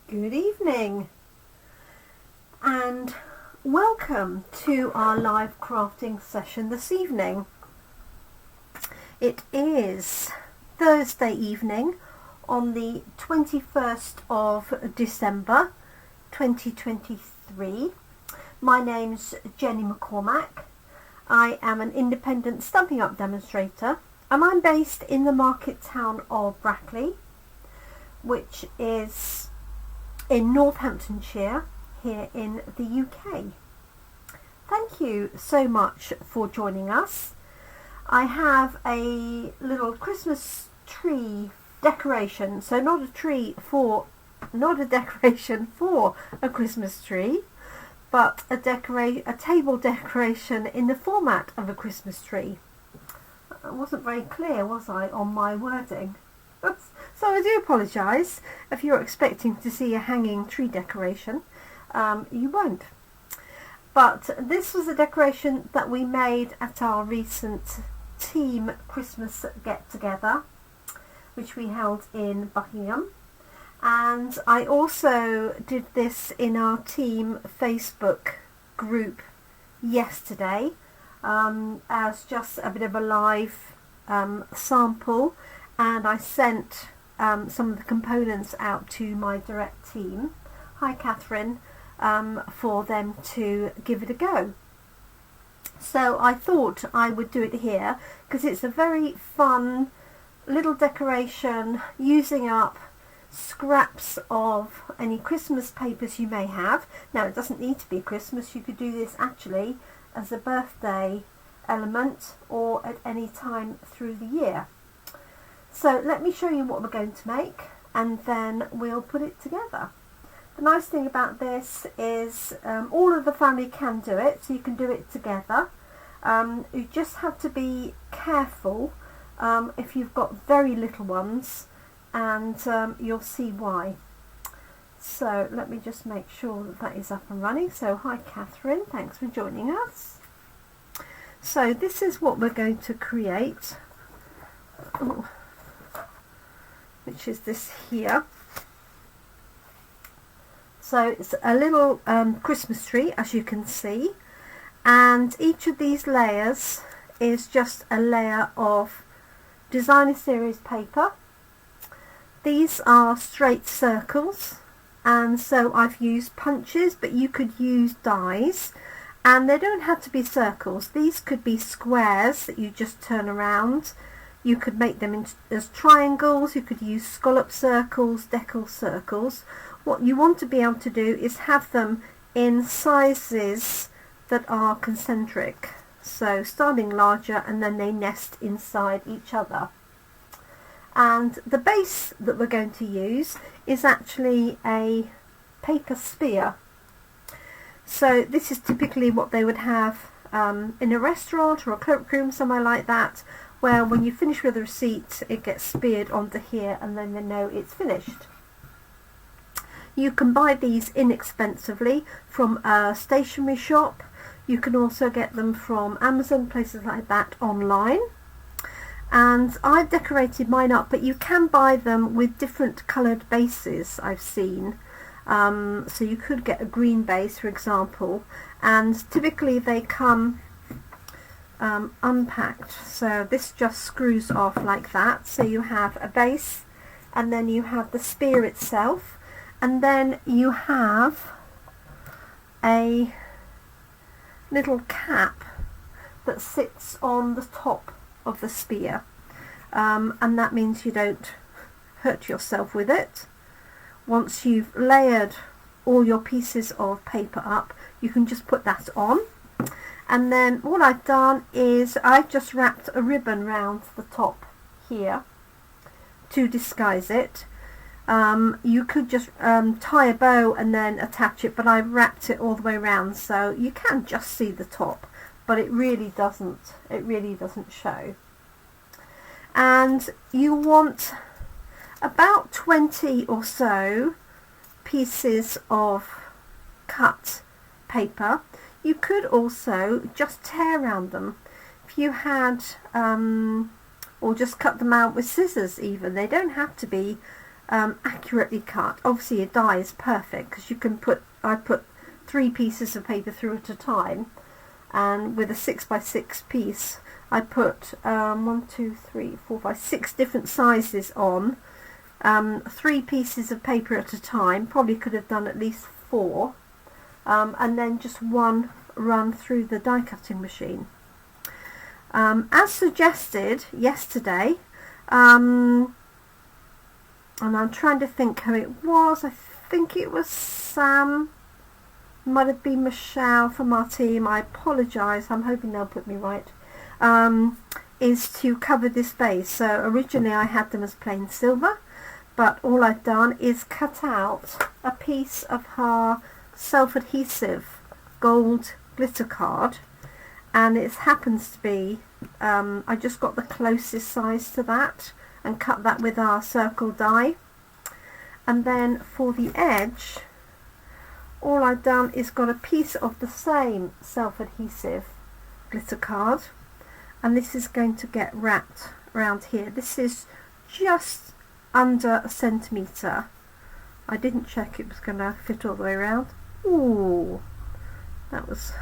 Good evening and welcome to our live crafting session this evening. It is Thursday evening on the 21st of December 2023. My name's Jenny McCormack. I am an independent Stampin' Up demonstrator and I'm based in the market town of Brackley, which is in Northamptonshire here in the UK. Thank you so much for joining us. I have a little Christmas tree decoration, so not a decoration for a Christmas tree, but a table decoration in the format of a Christmas tree. I wasn't very clear, was I, on my wording? So I do apologise if you're expecting to see a hanging tree decoration. You won't. But this was a decoration that we made at our recent team Christmas get-together, which we held in Buckingham. And I also did this in our team Facebook group yesterday as just a bit of a live sample. And I sent some of the components out to my direct team, hi Catherine, for them to give it a go. So I thought I would do it here because it's a very fun little decoration using up scraps of any Christmas papers you may have. Now it doesn't need to be Christmas, you could do this actually as a birthday element or at any time through the year. So let me show you what we're going to make and then we'll put it together. The nice thing about this is all of the family can do it, so you can do it together. You just have to be careful if you've got very little ones, and you'll see why. So let me just make sure that that is up and running. So hi Catherine, thanks for joining us. So this is what we're going to create. Which is this here. So it's a little Christmas tree, as you can see, and each of these layers is just a layer of designer series paper. These are straight circles, and so I've used punches, but you could use dies, and they don't have to be circles. These could be squares that you just turn around. You could make them as triangles, you could use scallop circles, deckled circles. What you want to be able to do is have them in sizes that are concentric. So starting larger and then they nest inside each other. And the base that we're going to use is actually a paper spear. So this is typically what they would have in a restaurant or a cloakroom, somewhere like that, where when you finish with a receipt it gets speared onto here and then they know it's finished. You can buy these inexpensively from a stationery shop. You can also get them from Amazon, places like that, online. And I've decorated mine up, but you can buy them with different coloured bases, I've seen. So you could get a green base, for example, and typically they come unpacked, so this just screws off like that. So you have a base and then you have the spear itself, and then you have a little cap that sits on the top of the spear, and that means you don't hurt yourself with it. Once you've layered all your pieces of paper up, you can just put that on. And then what I've done is I've just wrapped a ribbon round the top here to disguise it. You could just tie a bow and then attach it, but I've wrapped it all the way around so you can just see the top, but it really doesn't show. And you want about 20 or so pieces of cut paper. You could also just tear around them. If you had, or just cut them out with scissors even. They don't have to be accurately cut. Obviously a die is perfect because you can put, I put 3 pieces of paper through at a time, and with a 6x6 piece I put 1, 2, 3, 4, 5, 6 different sizes on, 3 pieces of paper at a time, probably could have done at least 4, and then just 1 run through the die cutting machine. As suggested yesterday, and I'm trying to think who it was. I think it was Sam, might have been Michelle from our team, I apologise, I'm hoping they'll put me right, is to cover this base. So originally I had them as plain silver, but all I've done is cut out a piece of her self-adhesive gold glitter card, and it happens to be, I just got the closest size to that and cut that with our circle die. And then for the edge, all I've done is got a piece of the same self-adhesive glitter card, and this is going to get wrapped around here. This is just under a centimetre. I didn't check it was going to fit all the way around. Ooh, that was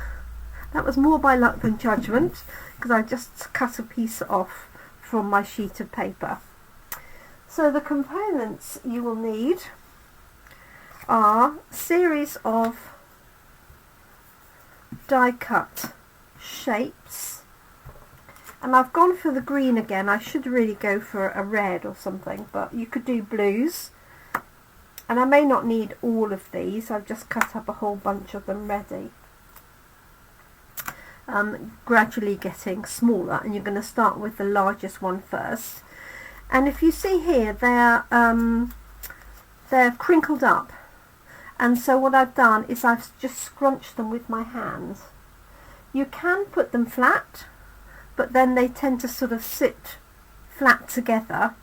more by luck than judgment, because I just cut a piece off from my sheet of paper. So the components you will need are a series of die cut shapes, and I've gone for the green again. I should really go for a red or something, but you could do blues, and I may not need all of these. I've just cut up a whole bunch of them ready. Gradually getting smaller, and you're going to start with the largest one first. And if you see here, they're crinkled up, and so what I've done is I've just scrunched them with my hands. You can put them flat, but then they tend to sort of sit flat together,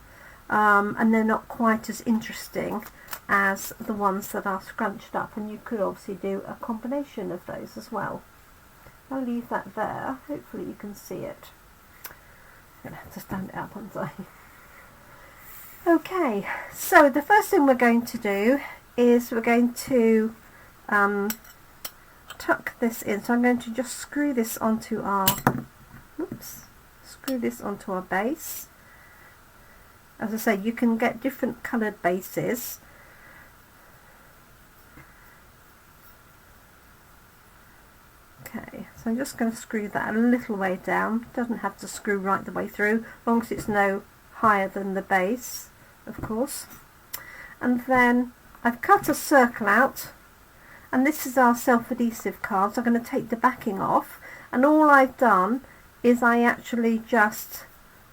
and they're not quite as interesting as the ones that are scrunched up, and you could obviously do a combination of those as well. I'll leave that there, hopefully you can see it. I'm going to have to stand it up, aren't I? Okay, so the first thing we're going to do is we're going to tuck this in. So I'm going to just screw this onto our base. As I say, you can get different coloured bases. Okay, so I'm just going to screw that a little way down. Doesn't have to screw right the way through, as long as it's no higher than the base, of course. And then I've cut a circle out, and this is our self-adhesive card, so I'm going to take the backing off, and all I've done is I actually just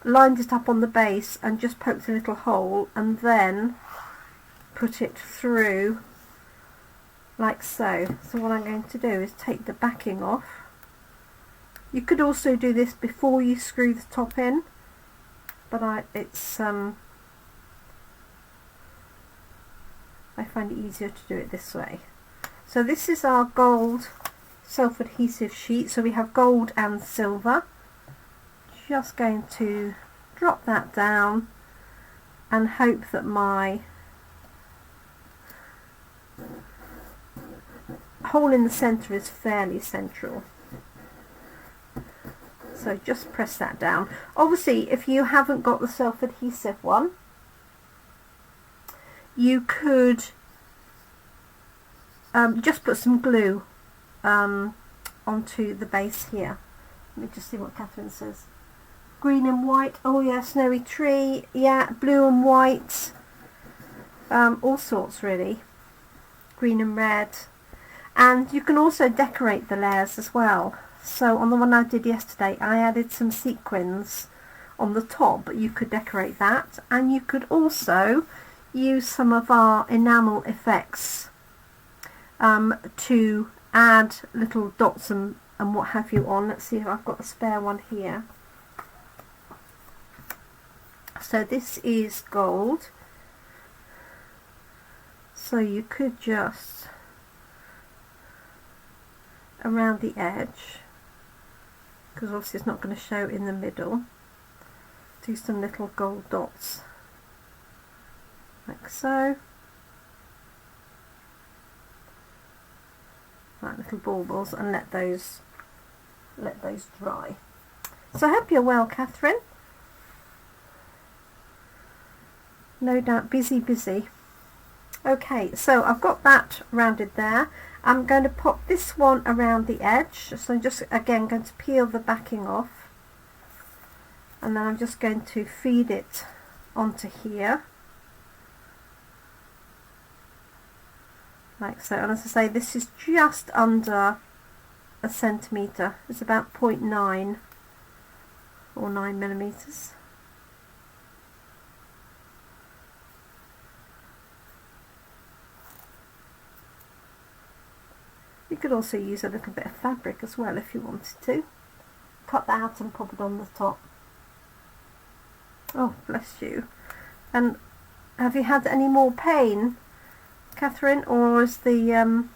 lined it up on the base and just poked a little hole and then put it through like so. So what I'm going to do is take the backing off. You could also do this before you screw the top in, but I find it easier to do it this way. So this is our gold self-adhesive sheet, so we have gold and silver. Just going to drop that down and hope that my hole in the centre is fairly central. So just press that down. Obviously, if you haven't got the self-adhesive one, you could just put some glue onto the base here. Let me just see what Catherine says. Green and white, oh yeah, snowy tree, yeah, blue and white, all sorts really, green and red. And you can also decorate the layers as well. So on the one I did yesterday, I added some sequins on the top, but you could decorate that, and you could also use some of our enamel effects to add little dots and what have you on. Let's see if I've got a spare one here. So this is gold, so you could just around the edge, because obviously it's not going to show in the middle, do some little gold dots. like so. Like little baubles, and let those dry. So I hope you're well, Catherine. No doubt busy. Okay, so I've got that rounded there. I'm going to pop this one around the edge, so I'm just again going to peel the backing off, and then I'm just going to feed it onto here like so. And as I say, this is just under a centimetre. It's about 0.9 or 9 millimeters. You could also use a little bit of fabric as well if you wanted to. Cut that out and pop it on the top. Oh, bless you. And have you had any more pain, Catherine, or has the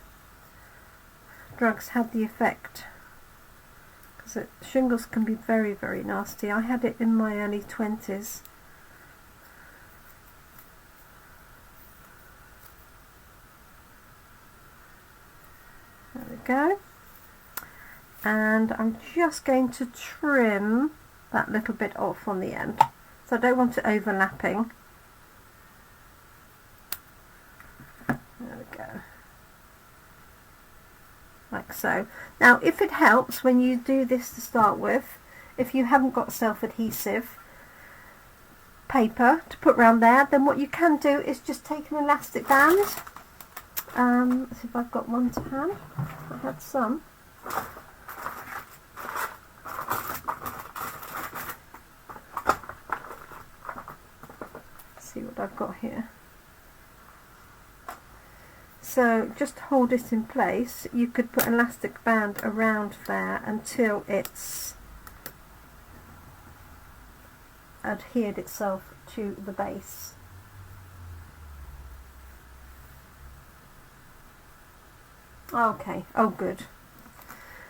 drugs had the effect? Because shingles can be very, very nasty. I had it in my early 20s. There we go. And I'm just going to trim that little bit off on the end. So I don't want it overlapping. There we go. Like so. Now, if it helps when you do this to start with, if you haven't got self-adhesive paper to put around there, then what you can do is just take an elastic band. Let's see if I've got one to hand. I had some. Let's see what I've got here. So just hold it in place. You could put an elastic band around there until it's adhered itself to the base. Okay, oh good.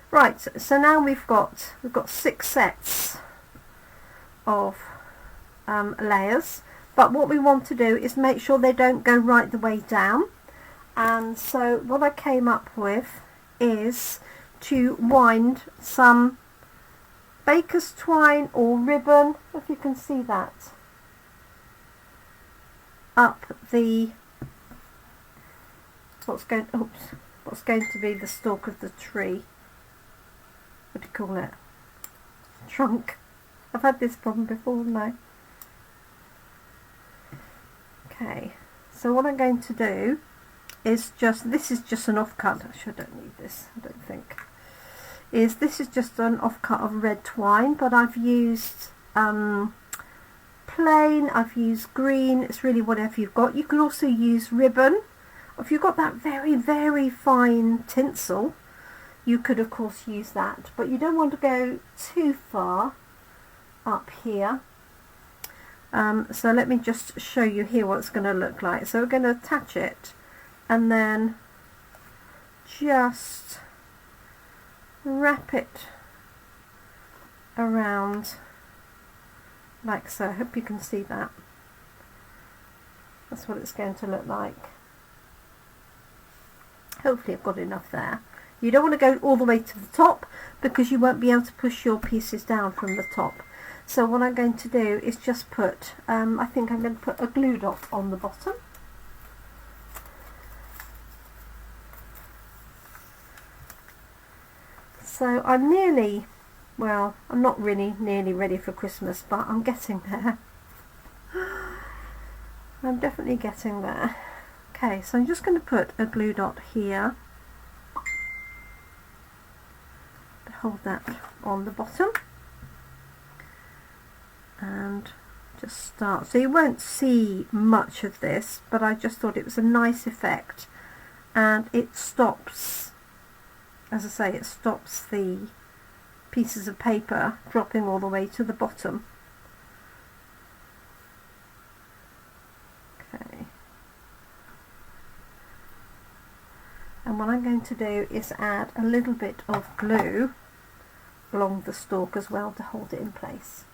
Right, so now we've got 6 sets of layers, but what we want to do is make sure they don't go right the way down. And so what I came up with is to wind some baker's twine or ribbon, if you can see that, up the what's going to be the stalk of the tree. What do you call it? Trunk. I've had this problem before, haven't I? Okay, so what I'm going to do is this is just an offcut. Actually, I don't need this, I don't think. This is just an offcut of red twine, but I've used plain, I've used green. It's really whatever you've got. You can also use ribbon. If you've got that very, very fine tinsel, you could of course use that, but you don't want to go too far up here. So let me just show you here what it's going to look like. So we're going to attach it and then just wrap it around like so. I hope you can see that. That's what it's going to look like. Hopefully I've got enough there. You don't want to go all the way to the top because you won't be able to push your pieces down from the top. So what I'm going to do is just put, I think I'm going to put a glue dot on the bottom. So I'm nearly, well, I'm not really nearly ready for Christmas, but I'm getting there. I'm definitely getting there. Okay, so I'm just going to put a glue dot here. Hold that on the bottom. And just start. So you won't see much of this, but I just thought it was a nice effect. And it stops, as I say, it stops the pieces of paper dropping all the way to the bottom. Okay. And what I'm going to do is add a little bit of glue along the stalk as well to hold it in place.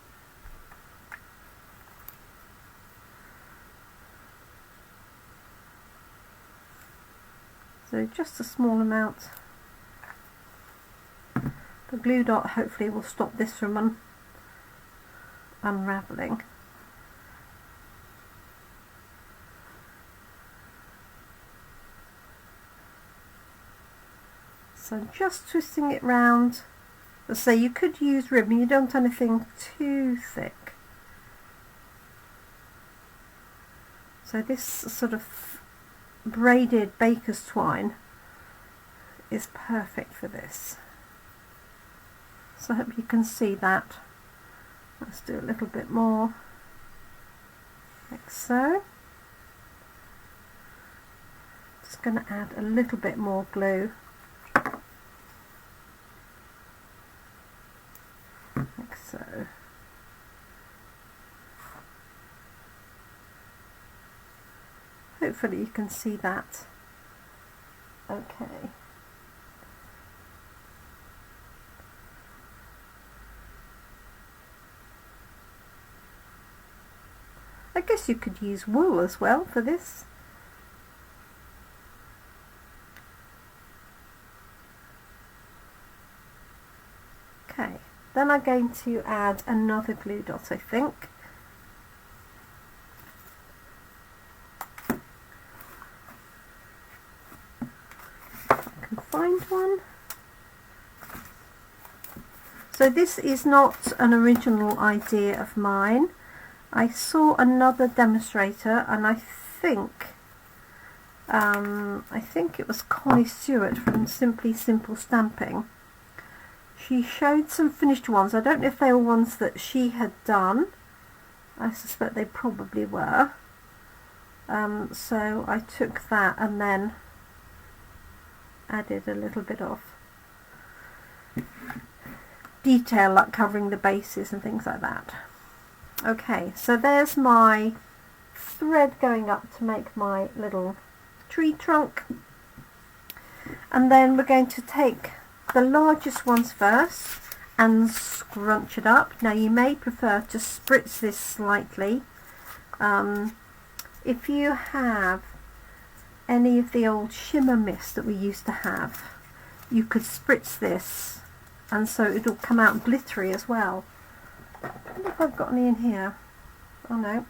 So just a small amount. The glue dot hopefully will stop this from unravelling. So just twisting it round. So you could use ribbon, you don't want anything too thick. So this sort of braided baker's twine is perfect for this. So I hope you can see that. Let's do a little bit more, like so. Just going to add a little bit more glue. Like so. Hopefully you can see that. Okay. I guess you could use wool as well for this. Okay, then I'm going to add another glue dot, I think. I can find one. So this is not an original idea of mine. I saw another demonstrator, and I think it was Connie Stewart from Simply Simple Stamping. She showed some finished ones. I don't know if they were ones that she had done. I suspect they probably were. So I took that and then added a little bit of detail, like covering the bases and things like that. Okay, so there's my thread going up to make my little tree trunk, and then we're going to take the largest ones first and scrunch it up. Now you may prefer to spritz this slightly. If you have any of the old shimmer mist that we used to have, you could spritz this, and so it'll come out glittery as well. I wonder if I've got any in here. Oh no.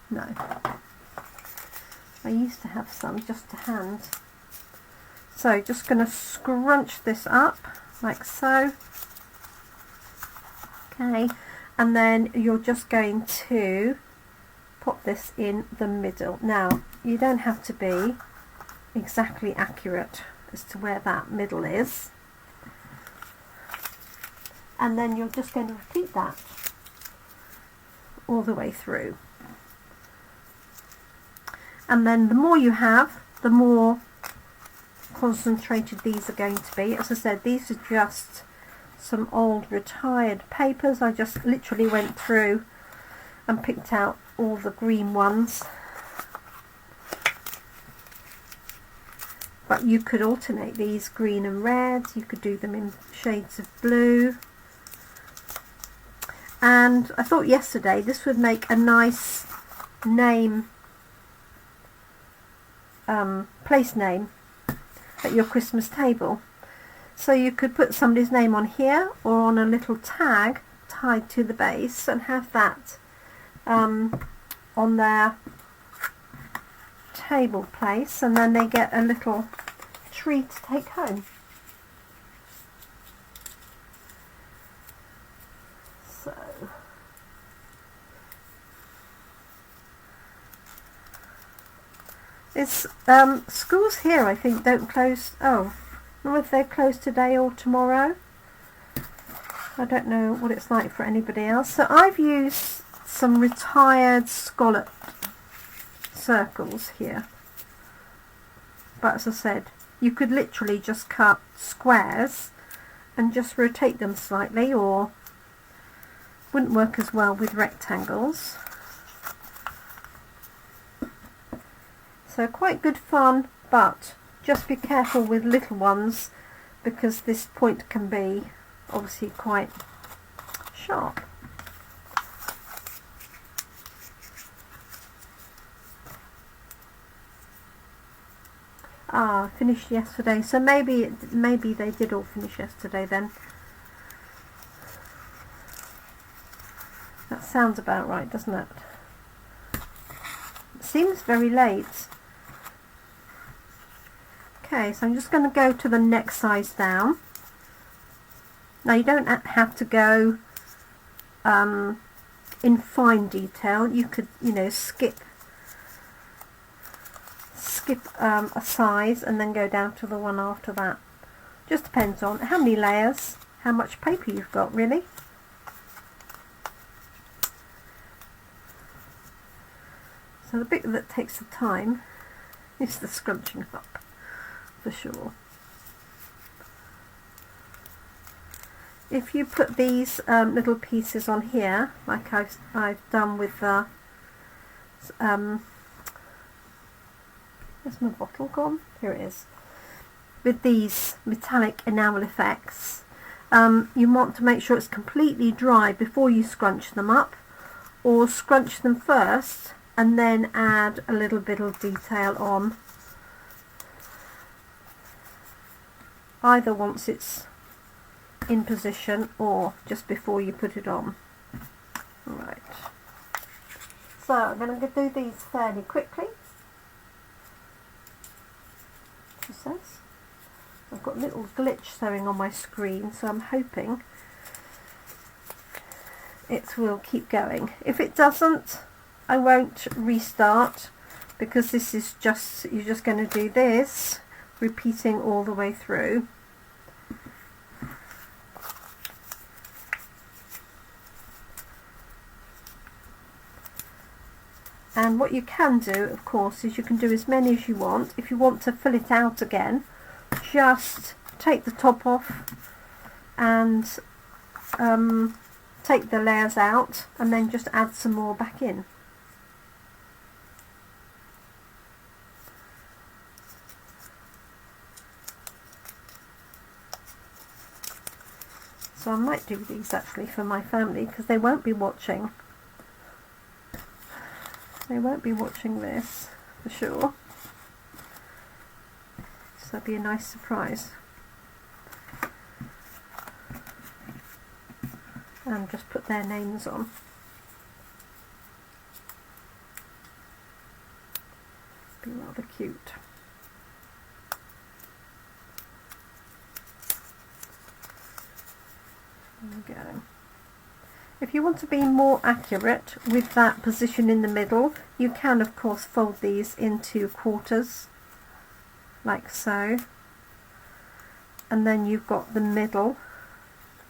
No. I used to have some just to hand. So just going to scrunch this up like so. Okay, and then you're just going to pop this in the middle. Now you don't have to be exactly accurate as to where that middle is. And then you're just going to repeat that all the way through. And then the more you have, the more concentrated these are going to be. As I said, these are just some old retired papers. I just literally went through and picked out all the green ones. But you could alternate these green and red. You could do them in shades of blue. And I thought yesterday this would make a nice name, place name at your Christmas table. So you could put somebody's name on here or on a little tag tied to the base and have that on their table place, and then they get a little treat to take home. So it's schools here I think don't close. Oh, I don't know if they're closed today or tomorrow. I don't know what it's like for anybody else. So I've used some retired scallop circles here, but as I said, you could literally just cut squares and just rotate them slightly, or wouldn't work as well with rectangles. So quite good fun, but just be careful with little ones because this point can be obviously quite sharp. Ah, finished yesterday. So maybe they did all finish yesterday then. That sounds about right, doesn't it? It seems very late. Okay, so I'm just going to go to the next size down. Now you don't have to go in fine detail. You could, you know, skip a size and then go down to the one after that. Just depends on how many layers, how much paper you've got, really. So the bit that takes the time is the scrunching up, for sure. If you put these little pieces on here, like I've done with the, where's my bottle gone? Here it is. With these metallic enamel effects, you want to make sure it's completely dry before you scrunch them up, or scrunch them first and then add a little bit of detail on, either once it's in position or just before you put it on. Right, so I'm going to do these fairly quickly. I've got a little glitch showing on my screen, so I'm hoping it will keep going. If it doesn't, I won't restart, because this is just, you're just going to do this, repeating all the way through. And what you can do, of course, is you can do as many as you want. If you want to fill it out again, just take the top off and take the layers out, and then just add some more back in. So I might do these actually for my family, because they won't be watching. They won't be watching this, for sure. So that'd be a nice surprise. And just put their names on. Be rather cute. There we go. If you want to be more accurate with that position in the middle, you can of course fold these into quarters, like so, and then you've got the middle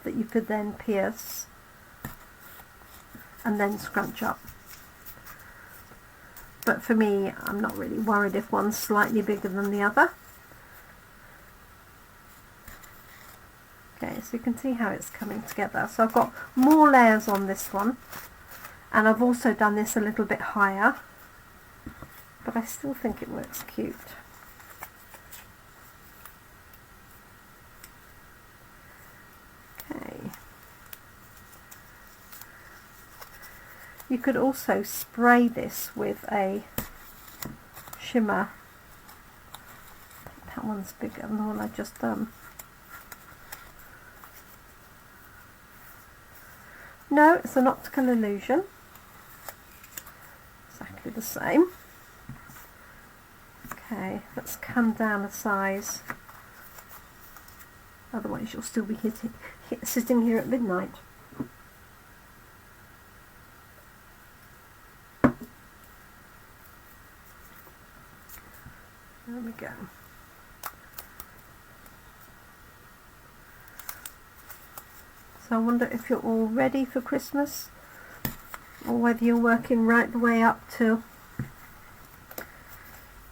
that you could then pierce and then scrunch up. But for me, I'm not really worried if one's slightly bigger than the other. Okay, so you can see how it's coming together. So I've got more layers on this one, and I've also done this a little bit higher, but I still think it works cute. Okay. You could also spray this with a shimmer. That one's bigger than the one I've just done. No, it's an optical illusion. Exactly the same. Okay, let's come down a size. Otherwise you'll still be sitting here at midnight. There we go. So I wonder if you're all ready for Christmas, or whether you're working right the way up to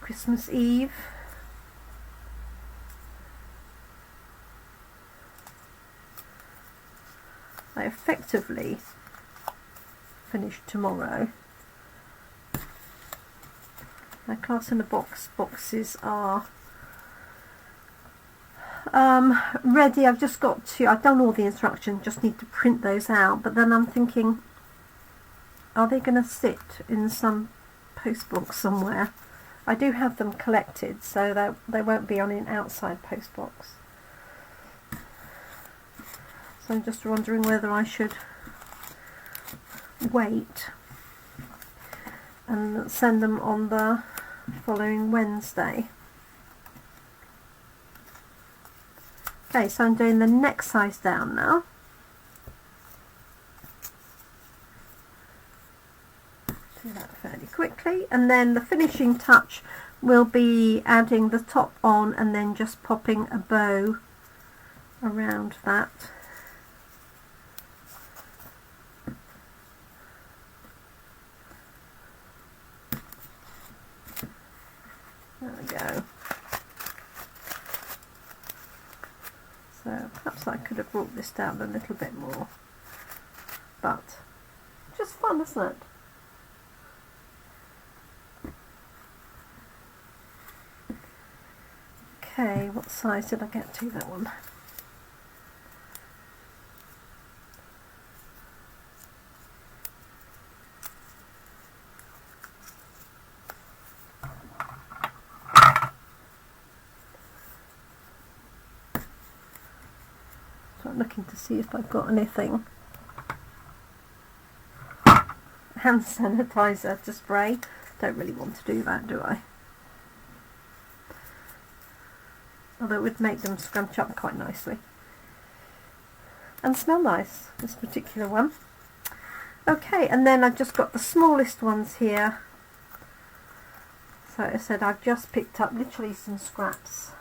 Christmas Eve. I effectively finish tomorrow. My Class in a Box boxes are ready. I've just got to, I've done all the instructions, just need to print those out, but then I'm thinking, are they going to sit in some post box somewhere I do have them collected, so they won't be on an outside post box. So I'm just wondering whether I should wait and send them on the following Wednesday. Okay, so I'm doing the next size down now. Do that fairly quickly, and then the finishing touch will be adding the top on and then just popping a bow around that. There we go. So perhaps I could have brought this down a little bit more, but just fun, isn't it? Okay, what size did I get to that one? So I'm looking to see if I've got anything. Hand sanitizer to spray. Don't really want to do that, do I? Although it would make them scrunch up quite nicely and smell nice, this particular one. Okay, and then I've just got the smallest ones here. So I said I've just picked up literally some scraps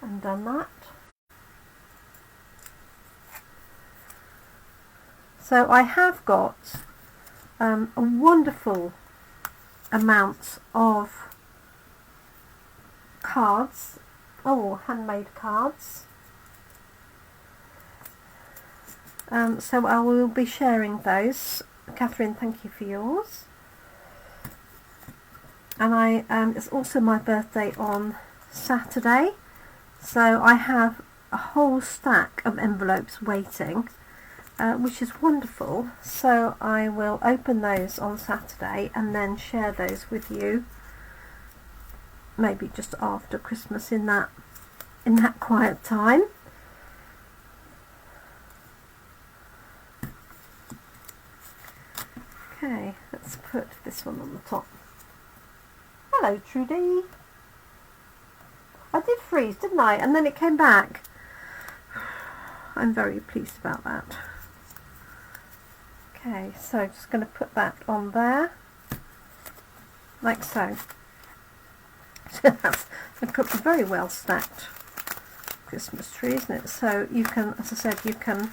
and done that. So I have got a wonderful amount of cards, handmade cards. So I will be sharing those. Catherine, thank you for yours. And it's also my birthday on Saturday, so I have a whole stack of envelopes waiting, which is wonderful. So I will open those on Saturday and then share those with you, maybe just after Christmas in that quiet time. Okay, let's put this one on the top. Hello, Trudy. I did freeze, didn't I? And then it came back. I'm very pleased about that. Okay, so just going to put that on there, like so. So that's a very well stacked Christmas tree, isn't it? So you can, as I said, you can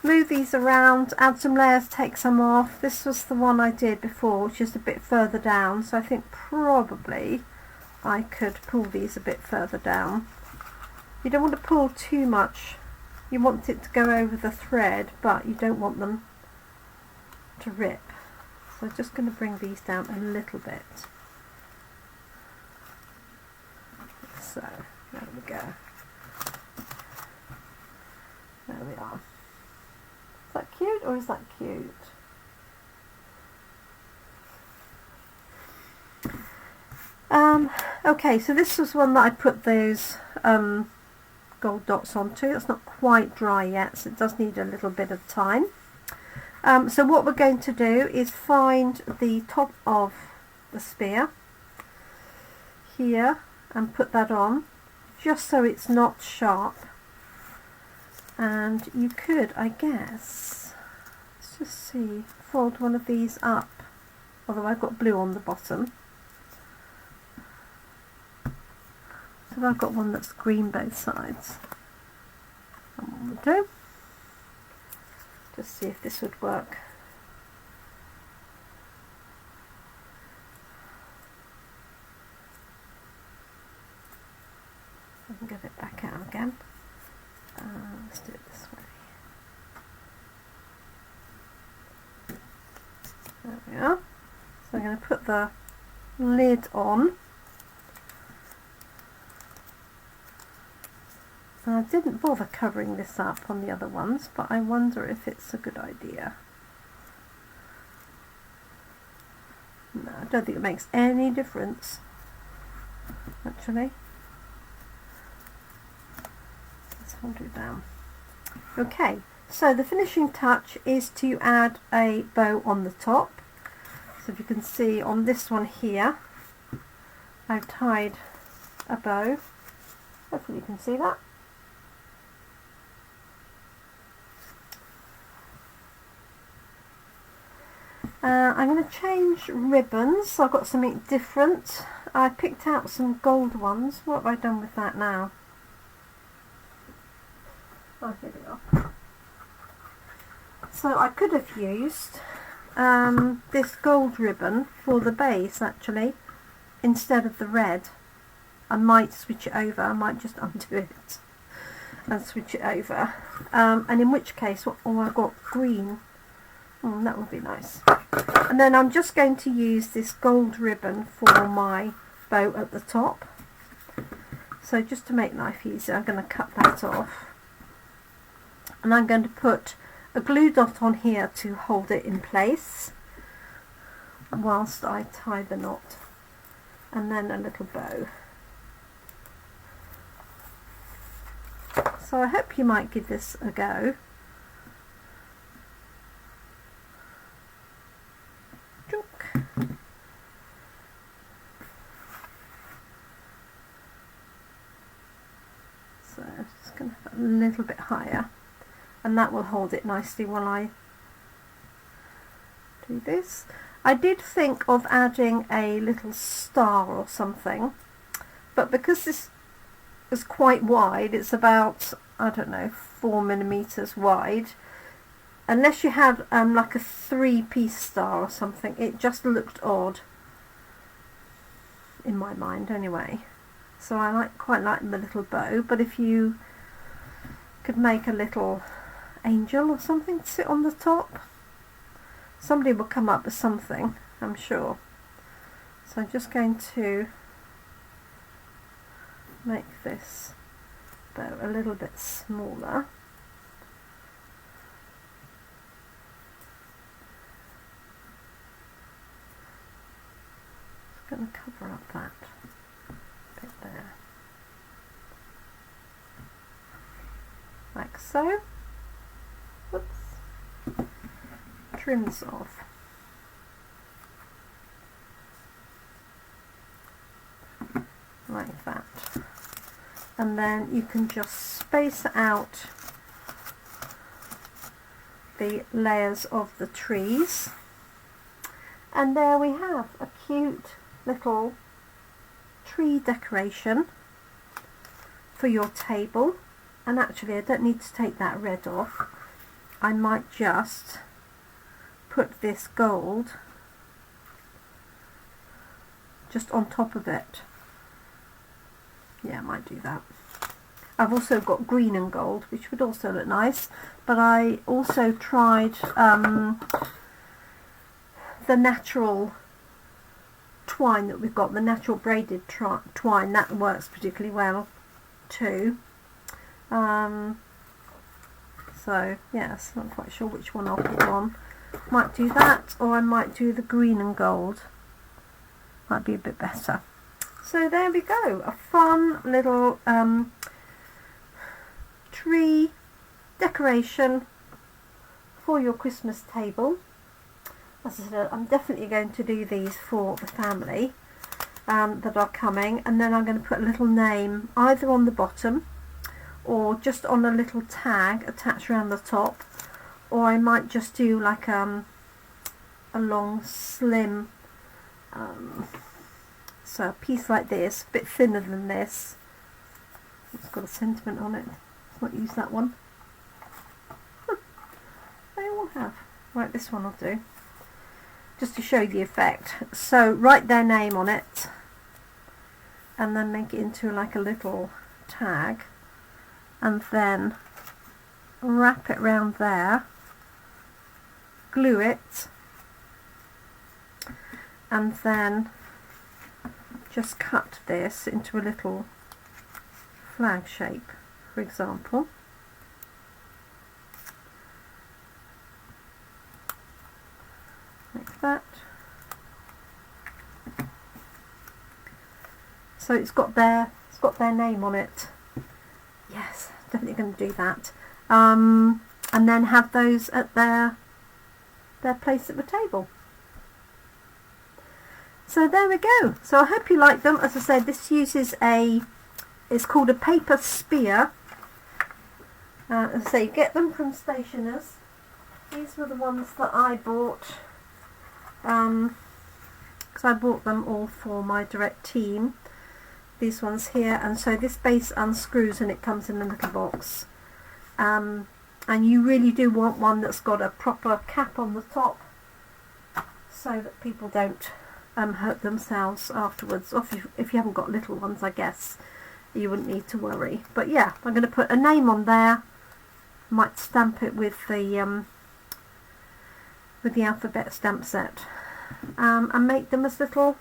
move these around, add some layers, take some off. This was the one I did before, which is a bit further down, so I think probably I could pull these a bit further down. You don't want to pull too much. You want it to go over the thread, but you don't want them to rip. So I'm just going to bring these down a little bit. So, there we go. There we are. Is that cute or is that cute? Okay, so this was one that I put those gold dots onto. It's not quite dry yet, so it does need a little bit of time. So what we're going to do is find the top of the spear here and put that on, just so it's not sharp. And you could, I guess, let's just see, fold one of these up, although I've got blue on the bottom. So I've got one that's green both sides. And one will do. Just see if this would work. I can get it back out again. Let's do it this way. There we are. So I'm going to put the lid on. And I didn't bother covering this up on the other ones, but I wonder if it's a good idea. No, I don't think it makes any difference, actually. Let's hold it down. Okay, so the finishing touch is to add a bow on the top. So if you can see on this one here, I've tied a bow. Hopefully you can see that. I'm going to change ribbons. So I've got something different. I picked out some gold ones. What have I done with that now? Oh, here we are. So I could have used this gold ribbon for the base, actually, instead of the red. I might switch it over. I might just undo it and switch it over. And in which case, oh, I've got green. That would be nice. And then I'm just going to use this gold ribbon for my bow at the top. So just to make life easier, I'm going to cut that off. And I'm going to put a glue dot on here to hold it in place whilst I tie the knot. And then a little bow. So I hope you might give this a go. So I'm just going to put a little bit higher, and that will hold it nicely while I do this. I did think of adding a little star or something, but because this is quite wide, it's about, I don't know, 4mm wide, unless you had like a 3-piece star or something, it just looked odd in my mind anyway. So I quite like the little bow, but if you could make a little angel or something to sit on the top, somebody will come up with something, I'm sure. So I'm just going to make this bow a little bit smaller. Just going to cover up that bit there, like so. Whoops. Trim this off. Like that. And then you can just space out the layers of the trees. And there we have a cute little tree decoration for your table. And actually I don't need to take that red off. I might just put this gold just on top of it. Yeah, I might do that. I've also got green and gold, which would also look nice, but I also tried the natural twine that we've got, the natural braided twine. That works particularly well too. So yes, not quite sure which one I'll put on. Might do that, or I might do the green and gold. Might be a bit better. So there we go, a fun little tree decoration for your Christmas table. As I said, I'm definitely going to do these for the family that are coming, and then I'm going to put a little name either on the bottom or just on a little tag attached around the top, or I might just do like a long slim so a piece like this, a bit thinner than this. It's got a sentiment on it. Let's not use that one. They all have. Right, this one will do. Just to show you the effect. So write their name on it and then make it into like a little tag, and then wrap it round there, glue it, and then just cut this into a little flag shape, for example. Like that. So it's got their name on it. Yes, definitely going to do that. And then have those at their place at the table. So there we go. So I hope you like them. As I said, this uses it's called a paper spear. As I say, get them from stationers. These were the ones that I bought, because I bought them all for my direct team. These ones here, and so this base unscrews and it comes in a little box. And you really do want one that's got a proper cap on the top, so that people don't hurt themselves afterwards. Or if you haven't got little ones, I guess you wouldn't need to worry. But yeah, I'm going to put a name on there. Might stamp it with the alphabet stamp set, and make them as little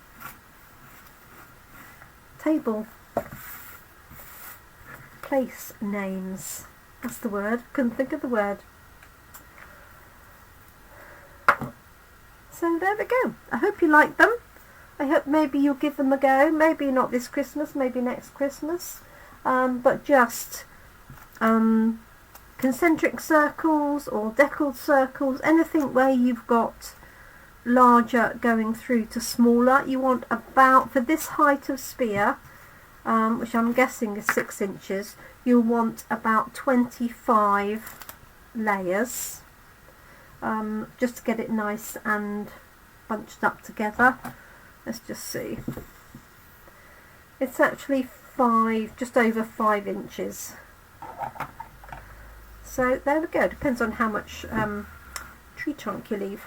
table place names. That's the word. Couldn't think of the word. So there we go. I hope you like them. I hope maybe you'll give them a go. Maybe not this Christmas, maybe next Christmas. But just concentric circles or deckled circles, anything where you've got larger going through to smaller. You want about, for this height of spear, which I'm guessing is 6 inches, you'll want about 25 layers, just to get it nice and bunched up together. Let's just see. It's actually just over 5 inches. So there we go. Depends on how much tree trunk you leave.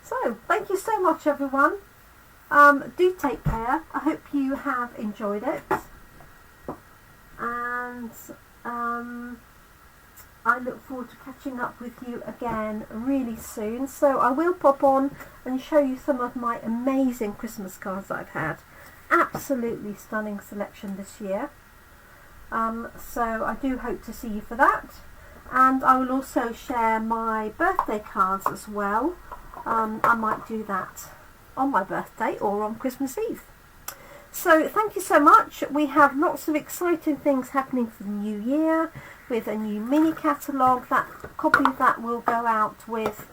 So thank you so much, everyone. Do take care. I hope you have enjoyed it, and I look forward to catching up with you again really soon. So I will pop on and show you some of my amazing Christmas cards that I've had. Absolutely stunning selection this year. So I do hope to see you for that. And I will also share my birthday cards as well. I might do that on my birthday or on Christmas Eve. So thank you so much. We have lots of exciting things happening for the new year, with a new mini catalogue. That copy of that will go out with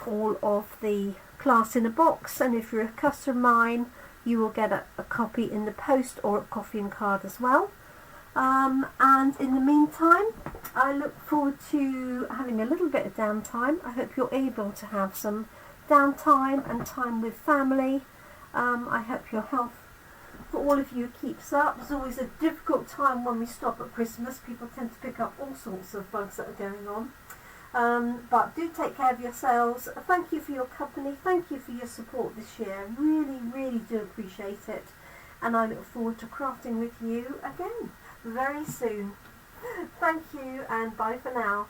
all of the class in a box, and if you're a customer of mine, you will get a copy in the post or a coffee and card as well. And in the meantime, I look forward to having a little bit of downtime. I hope you're able to have some downtime and time with family. I hope your health for all of you keeps up. It's always a difficult time when we stop at Christmas. People tend to pick up all sorts of bugs that are going on. But do take care of yourselves. Thank you for your company. Thank you for your support this year. Really, really do appreciate it. And I look forward to crafting with you again very soon. Thank you, and bye for now.